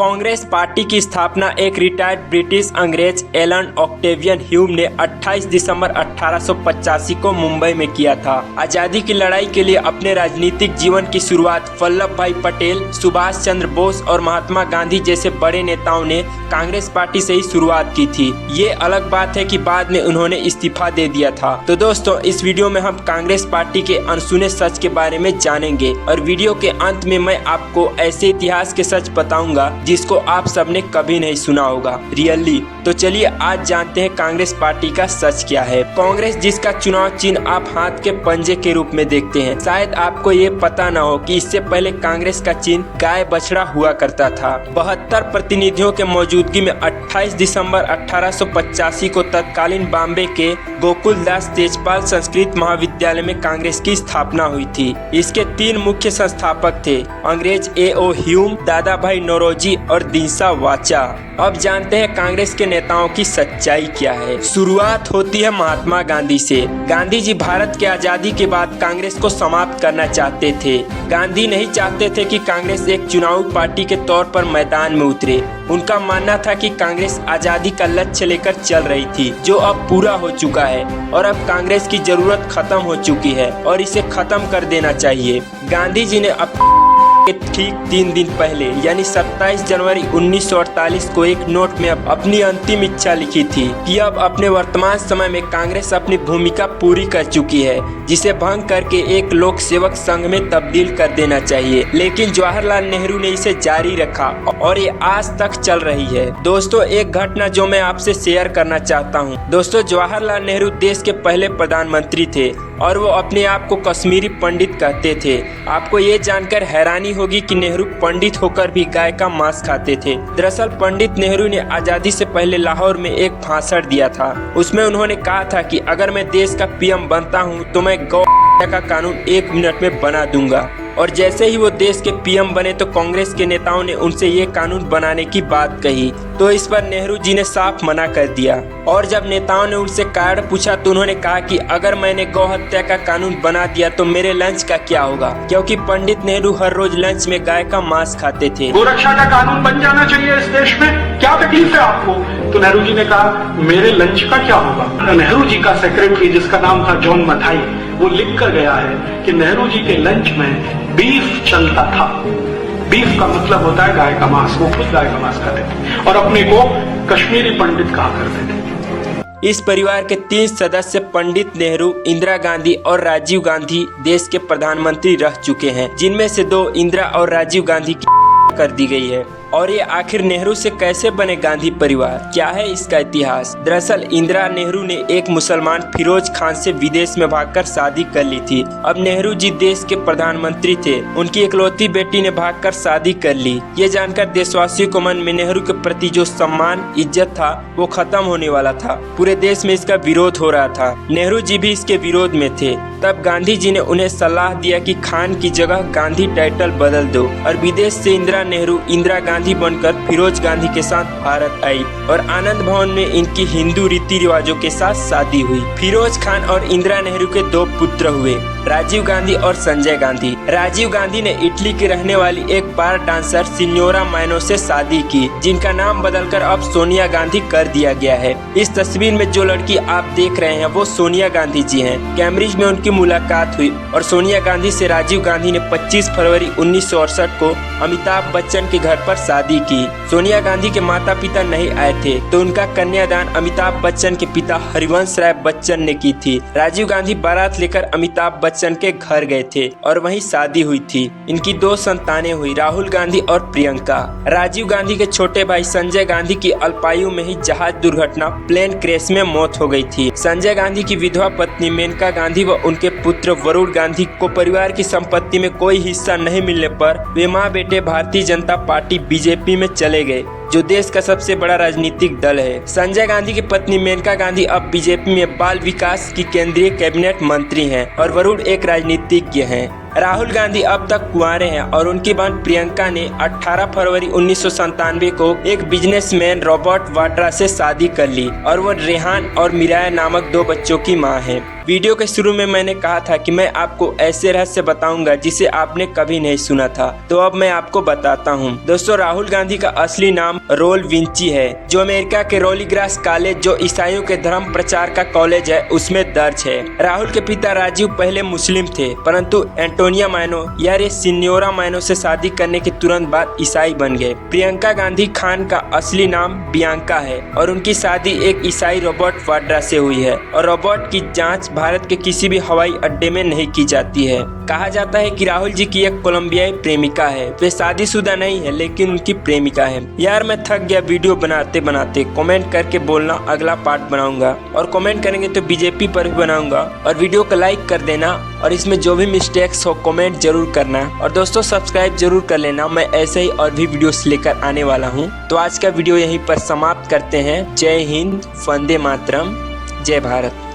Congress party की स्थापना एक रिटायर्ड ब्रिटिश अंग्रेज एलन ऑक्टेवियन ह्यूम ने 28 दिसंबर 1885 को मुंबई में किया था। आजादी की लड़ाई के लिए अपने राजनीतिक जीवन की शुरुआत वल्लभ भाई पटेल, सुभाष चंद्र बोस और महात्मा गांधी जैसे बड़े नेताओं ने कांग्रेस पार्टी से ही शुरुआत की थी। ये अलग बात है कि बाद में उन्होंने इस्तीफा दे दिया था। तो दोस्तों, इस वीडियो में हम कांग्रेस पार्टी के अनसुने सच के बारे में जानेंगे और वीडियो के अंत में मैं आपको ऐसे इतिहास के सच बताऊंगा जिसको आप सबने कभी नहीं सुना होगा रियली। तो चलिए आज जानते हैं कांग्रेस पार्टी का सच क्या है। कांग्रेस, जिसका चुनाव चिन्ह आप हाथ के पंजे के रूप में देखते हैं। शायद आपको ये पता न हो कि इससे पहले कांग्रेस का चिन्ह गाय बछड़ा हुआ करता था। 72 प्रतिनिधियों के मौजूदगी में 28 दिसंबर 1885 को तत्कालीन बॉम्बे के गोकुलदास तेजपाल संस्कृत महाविद्यालय में कांग्रेस की स्थापना हुई थी। इसके 3 मुख्य संस्थापक थे, अंग्रेज A.O. ह्यूम, दादा भाई नौरोजी और दीनसा वाचा। अब जानते हैं कांग्रेस के नेताओं की सच्चाई क्या है। शुरुआत होती है महात्मा गांधी से। गांधी जी भारत के आजादी के बाद कांग्रेस को समाप्त करना चाहते थे। गांधी नहीं चाहते थे कि कांग्रेस एक चुनावी पार्टी के तौर पर मैदान में उतरे। उनका मानना था कि कांग्रेस आजादी का लक्ष्य लेकर चल रही थी, जो अब पूरा हो चुका है और अब कांग्रेस की जरूरत खत्म हो चुकी है और इसे खत्म कर देना चाहिए। गांधी जी ने ठीक 3 दिन पहले यानी 27 जनवरी 1948 को एक नोट में अपनी अंतिम इच्छा लिखी थी कि अब अपने वर्तमान समय में कांग्रेस अपनी भूमिका पूरी कर चुकी है, जिसे भंग करके एक लोक सेवक संघ में तब्दील कर देना चाहिए। लेकिन जवाहरलाल नेहरू ने इसे जारी रखा और ये आज तक चल रही है। दोस्तों, एक घटना जो मैं आपसे शेयर करना चाहता हूँ। दोस्तों, जवाहरलाल नेहरू देश के पहले प्रधानमंत्री थे और वो अपने आप को कश्मीरी पंडित कहते थे। आपको ये जानकर हैरानी होगी कि नेहरू पंडित होकर भी गाय का मांस खाते थे। दरअसल पंडित नेहरू ने आजादी से पहले लाहौर में एक भाषण दिया था। उसमें उन्होंने कहा था कि अगर मैं देश का पीएम बनता हूँ तो मैं गौ का कानून 1 मिनट में बना दूंगा। और जैसे ही वो देश के पीएम बने तो कांग्रेस के नेताओं ने उनसे ये कानून बनाने की बात कही, तो इस पर नेहरू जी ने साफ मना कर दिया। और जब नेताओं ने उनसे कारण पूछा तो उन्होंने कहा कि अगर मैंने गौ हत्या का कानून बना दिया तो मेरे लंच का क्या होगा, क्योंकि पंडित नेहरू हर रोज लंच में गाय का मांस खाते थे। गोरक्षा का कानून बन जाना चाहिए इस देश में, क्या तकलीफ है आपको? तो नेहरू जी ने कहा मेरे लंच का क्या होगा। नेहरू जी का सेक्रेटरी, जिसका नाम था जॉन मथाई, वो लिख कर गया है कि नेहरू जी के लंच में बीफ चलता था। बीफ का मतलब होता है गाय का मांस। वो खुद गाय का मांस खाते थे और अपने को कश्मीरी पंडित कहा करते थे। इस परिवार के 3 सदस्य पंडित नेहरू, इंदिरा गांधी और राजीव गांधी देश के प्रधानमंत्री रह चुके हैं, जिनमें से 2 इंदिरा और राजीव गांधी की कर दी गई है। और ये आखिर नेहरू से कैसे बने गांधी परिवार, क्या है इसका इतिहास? दरअसल इंदिरा नेहरू ने एक मुसलमान फिरोज खान से विदेश में भागकर शादी कर ली थी। अब नेहरू जी देश के प्रधानमंत्री थे, उनकी इकलौती बेटी ने भागकर शादी कर ली। ये जानकर देशवासियों को मन में नेहरू के प्रति जो सम्मान इज्जत था वो खत्म होने वाला था। पूरे देश में इसका विरोध हो रहा था। नेहरू जी भी इसके विरोध में थे। तब गांधी जी ने उन्हें सलाह दिया कि खान की जगह गांधी टाइटल बदल दो और विदेश से इंदिरा नेहरू इंदिरा गांधी बनकर फिरोज गांधी के साथ भारत आई और आनंद भवन में इनकी हिंदू रीति रिवाजों के साथ शादी हुई। फिरोज खान और इंदिरा नेहरू के 2 पुत्र हुए, राजीव गांधी और संजय गांधी। राजीव गांधी ने इटली की रहने वाली एक बार डांसर सिन्योरा मैनो से शादी की, जिनका नाम बदलकर अब सोनिया गांधी कर दिया गया है। इस तस्वीर में जो लड़की आप देख रहे हैं वो सोनिया गांधी जी हैं। कैम्ब्रिज में उनकी मुलाकात हुई और सोनिया गांधी से राजीव गांधी ने 25 फरवरी 1968 को अमिताभ बच्चन के घर पर शादी की। सोनिया गांधी के माता पिता नहीं आए थे तो उनका कन्यादान अमिताभ बच्चन के पिता हरिवंश राय बच्चन ने की थी। राजीव गांधी बारात लेकर अमिताभ बच्चन के घर गए थे और वहीं शादी हुई थी। इनकी 2 संतानें हुई, राहुल गांधी और प्रियंका। राजीव गांधी के छोटे भाई संजय गांधी की अल्पायु में ही जहाज दुर्घटना प्लेन क्रैश में मौत हो गई थी। संजय गांधी की विधवा पत्नी मेनका गांधी व उनके पुत्र वरुण गांधी को परिवार की संपत्ति में कोई हिस्सा नहीं मिलने पर वे मां बेटे भारतीय जनता पार्टी बीजेपी में चले गए, जो देश का सबसे बड़ा राजनीतिक दल है। संजय गांधी की पत्नी मेनका गांधी अब बीजेपी में बाल विकास की केंद्रीय कैबिनेट मंत्री हैं और वरुण एक राजनीतिज्ञ हैं। राहुल गांधी अब तक कुंवारे हैं और उनकी बहन प्रियंका ने 18 फरवरी 1997 को एक बिजनेसमैन रॉबर्ट वाड्रा से शादी कर ली और वो रेहान और मिराया नामक 2 बच्चों की मां है। वीडियो के शुरू में मैंने कहा था कि मैं आपको ऐसे रहस्य बताऊंगा जिसे आपने कभी नहीं सुना था, तो अब मैं आपको बताता हूं। दोस्तों, राहुल गांधी का असली नाम रोल विंची है, जो अमेरिका के रोलीग्रास कॉलेज, जो ईसाइयों के धर्म प्रचार का कॉलेज है, उसमें दर्ज है। राहुल के पिता राजीव पहले मुस्लिम थे, परंतु एंटोनिया मैनो यार सिन्योरा मैनो से शादी करने के तुरंत बाद ईसाई बन गए। प्रियंका गांधी खान का असली नाम बियांका है और उनकी शादी एक ईसाई रॉबर्ट वाड्रा से हुई है और रॉबर्ट की जांच भारत के किसी भी हवाई अड्डे में नहीं की जाती है। कहा जाता है कि राहुल जी की एक कोलंबियाई प्रेमिका है, वे शादीशुदा नहीं है लेकिन उनकी प्रेमिका है। यार मैं थक गया वीडियो बनाते बनाते। कमेंट करके बोलना अगला पार्ट बनाऊंगा, और कमेंट करेंगे तो बीजेपी पर भी बनाऊंगा। और वीडियो को लाइक कर देना और इसमें जो भी मिस्टेक्स हो कमेंट जरूर करना। और दोस्तों सब्सक्राइब जरूर कर लेना, मैं ऐसे ही और भी वीडियोस लेकर आने वाला हूँ। तो आज का वीडियो यहीं पर समाप्त करते हैं। जय हिंद, वंदे मातरम, जय भारत।